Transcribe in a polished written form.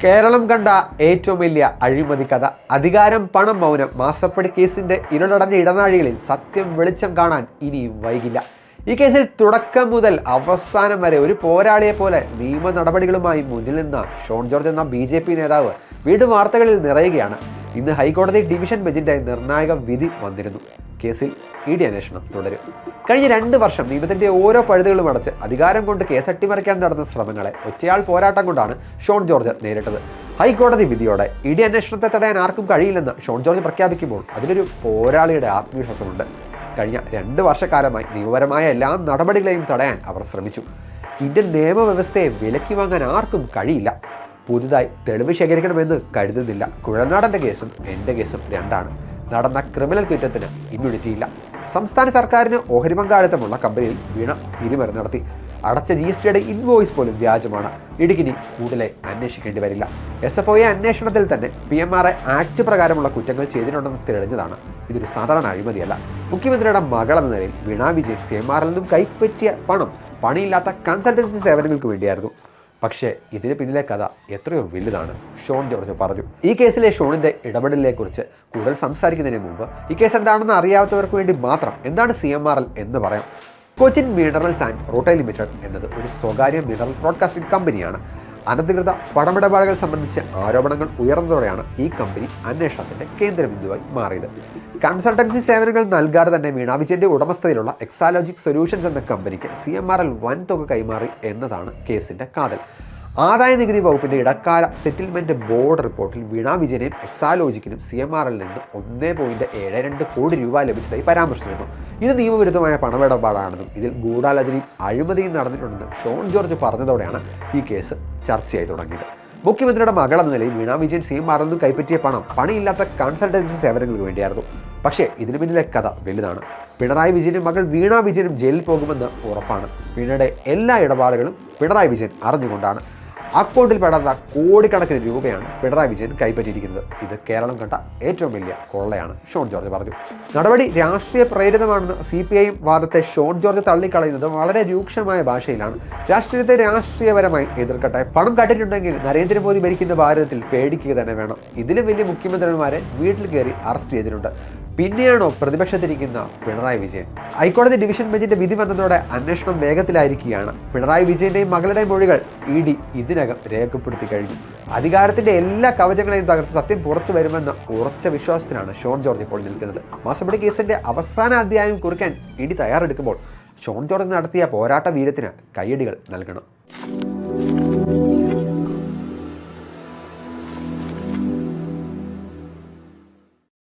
കേരളം കണ്ട ഏറ്റവും വലിയ അഴിമതി കഥ. അധികാരം, പണം, മൗനം. മാസപ്പടി കേസിന്റെ ഇരുളടഞ്ഞ ഇടനാഴികളിൽ സത്യം വെളിച്ചം കാണാൻ ഇനിയും വൈകില്ല. ഈ കേസിൽ തുടക്കം മുതൽ അവസാനം വരെ ഒരു പോരാളിയെ പോലെ നിയമ നടപടികളുമായി മുന്നിൽ നിന്ന ഷോൺ ജോർജ് എന്ന BJP നേതാവ് വീണ്ടും വാർത്തകളിൽ നിറയുകയാണ്. ഇന്ന് ഹൈക്കോടതി ഡിവിഷൻ ബെഞ്ചിന്റെ നിർണായക വിധി വന്നിരുന്നു. കേസിൽ ED അന്വേഷണം തുടരും. കഴിഞ്ഞ 2 വർഷം നിയമത്തിന്റെ ഓരോ പഴുതുകളും അടച്ച് അധികാരം കൊണ്ട് കേസ് അട്ടിമറിക്കാൻ നടന്ന ശ്രമങ്ങളെ ഒറ്റയാൾ പോരാട്ടം കൊണ്ടാണ് ഷോൺ ജോർജ് നേരിട്ടത്. ഹൈക്കോടതി വിധിയോടെ ED അന്വേഷണത്തെ തടയാൻ ആർക്കും കഴിയില്ലെന്ന് ഷോൺ ജോർജ് പ്രഖ്യാപിക്കുമ്പോൾ അതിലൊരു പോരാളിയുടെ ആത്മവിശ്വാസമുണ്ട്. കഴിഞ്ഞ 2 വർഷക്കാലമായി നിയമപരമായ എല്ലാ നടപടികളെയും തടയാൻ അവർ ശ്രമിച്ചു. ഇന്ത്യൻ നിയമവ്യവസ്ഥയെ വിലക്കി വാങ്ങാൻ ആർക്കും കഴിയില്ല. പുതുതായി തെളിവ് ശേഖരിക്കണമെന്ന് കരുതുന്നില്ല. കുഴൽനാടൻ്റെ കേസും എൻ്റെ കേസും രണ്ടാണ്. നടന്ന ക്രിമിനൽ കുറ്റത്തിന് ഇമ്മ്യൂണിറ്റിയില്ല. സംസ്ഥാന സർക്കാരിന് ഓഹരി പങ്കാളിത്തമുള്ള കമ്പനിയിൽ വീണ തിരിമറി നടത്തി. അടച്ച GSTയുടെ ഇൻവോയ്സ് പോലും വ്യാജമാണ്. ഇടുക്കിനി കൂടുതലായി അന്വേഷിക്കേണ്ടി വരില്ല. SFOA അന്വേഷണത്തിൽ തന്നെ PMRA ആക്ട് പ്രകാരമുള്ള കുറ്റങ്ങൾ ചെയ്തിട്ടുണ്ടെന്ന് തെളിഞ്ഞതാണ്. ഇതൊരു സാധാരണ അഴിമതിയല്ല. മുഖ്യമന്ത്രിയുടെ മകളെന്ന നിലയിൽ വീണ വിജയൻ CMRൽ നിന്നും കൈപ്പറ്റിയ പണം പണിയില്ലാത്ത കൺസൾട്ടൻസി സേവനങ്ങൾക്ക് വേണ്ടിയായിരുന്നു. പക്ഷേ ഇതിന് പിന്നിലെ കഥ എത്രയോ വലുതാണ്. ഷോൺ ജോർജ് പറഞ്ഞു. ഈ കേസിലെ ഷോണിൻ്റെ ഇടപെടലിനെക്കുറിച്ച് കൂടുതൽ സംസാരിക്കുന്നതിന് മുമ്പ് ഈ കേസ് എന്താണെന്ന് അറിയാത്തവർക്ക് വേണ്ടി മാത്രം എന്താണ് CMRL എന്ന് പറയാം. Cochin minerals and rutile limited എന്നത് ഒരു സ്വകാര്യ മിനറൽ ബ്രോഡ്കാസ്റ്റിംഗ് കമ്പനിയാണ്. അനധികൃത പണമിടപാടുകൾ സംബന്ധിച്ച ആരോപണങ്ങൾ ഉയർന്നതോടെയാണ് ഈ കമ്പനി അന്വേഷണത്തിന്റെ കേന്ദ്രബിന്ദുവായി മാറിയത്. കൺസൾട്ടൻസി സേവനങ്ങൾ നൽകാതെ തന്നെ വീണ വിജയന്റെ ഉടമസ്ഥതയിലുള്ള എക്സാലോജിക് സൊല്യൂഷൻസ് എന്ന കമ്പനിക്ക് CMRL വൻ തുക കൈമാറി എന്നതാണ് കേസിന്റെ കാതൽ. ആദായ നികുതി വകുപ്പിന്റെ ഇടക്കാല സെറ്റിൽമെന്റ് ബോർഡ് റിപ്പോർട്ടിൽ വീണ വിജയനെയും എക്സാലോജിക്കിനും CMRൽ നിന്ന് 1.72 കോടി രൂപ ലഭിച്ചതായി പരാമർശിച്ചിരുന്നു. ഇത് നിയമവിരുദ്ധമായ പണമിടപാടാണെന്നും ഇതിൽ ഗൂഢാലോചനയും അഴിമതിയും നടന്നിട്ടുണ്ടെന്ന് ഷോൺ ജോർജ് പറഞ്ഞതോടെയാണ് ഈ കേസ് ചർച്ചയായി തുടങ്ങിയത്. മുഖ്യമന്ത്രിയുടെ മകളെന്ന നിലയിൽ വീണ വിജയൻ CMRൽ നിന്ന് കൈപ്പറ്റിയ പണം പണിയില്ലാത്ത കൺസൾട്ടൻസി സേവനങ്ങൾക്ക് വേണ്ടിയായിരുന്നു. പക്ഷേ ഇതിന് പിന്നിലെ കഥ വലുതാണ്. പിണറായി വിജയനും മകൾ വീണ വിജയനും ജയിലിൽ പോകുമെന്ന് ഉറപ്പാണ്. വീണയുടെ എല്ലാ ഇടപാടുകളും പിണറായി വിജയൻ അറിഞ്ഞുകൊണ്ടാണ്. അക്കൗണ്ടിൽ പെടാത്ത കോടിക്കണക്കിന് രൂപയാണ് പിണറായി വിജയൻ കൈപ്പറ്റിയിരിക്കുന്നത്. ഇത് കേരളം കണ്ട ഏറ്റവും വലിയ കൊള്ളയാണ്, ഷോൺ ജോർജ് പറഞ്ഞു. നടപടി രാഷ്ട്രീയ പ്രേരിതമാണെന്ന് CPIM വാദത്തെ ഷോൺ ജോർജ് തള്ളിക്കളയുന്നത് വളരെ രൂക്ഷമായ ഭാഷയിലാണ്. രാഷ്ട്രീയത്തെ രാഷ്ട്രീയപരമായി എതിർക്കട്ടെ. പണം കണ്ടിട്ടുണ്ടെങ്കിൽ നരേന്ദ്രമോദി ഭരിക്കുന്ന ഭാരതത്തിൽ പേടിക്കുക തന്നെ വേണം. ഇതിലും വലിയ മുഖ്യമന്ത്രിമാരെ വീട്ടിൽ കയറി അറസ്റ്റ് ചെയ്തിട്ടുണ്ട്. പിന്നെയാണോ പ്രതിപക്ഷത്തിരിക്കുന്ന പിണറായി വിജയൻ? ഹൈക്കോടതി ഡിവിഷൻ ബെഞ്ചിന്റെ വിധി വന്നതോടെ അന്വേഷണം വേഗത്തിലായിരിക്കുകയാണ്. പിണറായി വിജയന്റെയും മകളുടെയും മൊഴികൾ ED ഇതിനകം രേഖപ്പെടുത്തി കഴിഞ്ഞു. അധികാരത്തിന്റെ എല്ലാ കവചങ്ങളെയും തകർത്ത് സത്യം പുറത്തു വരുമെന്ന ഉറച്ച വിശ്വാസത്തിലാണ് ഷോൺ ജോർജ് ഇപ്പോൾ നിൽക്കുന്നത്. മാസപ്പടി കേസിന്റെ അവസാന അധ്യായം കുറിക്കാൻ ED തയ്യാറെടുക്കുമ്പോൾ ഷോൺ ജോർജ് നടത്തിയ പോരാട്ട വീരത്തിന് കയ്യടികൾ നൽകണം.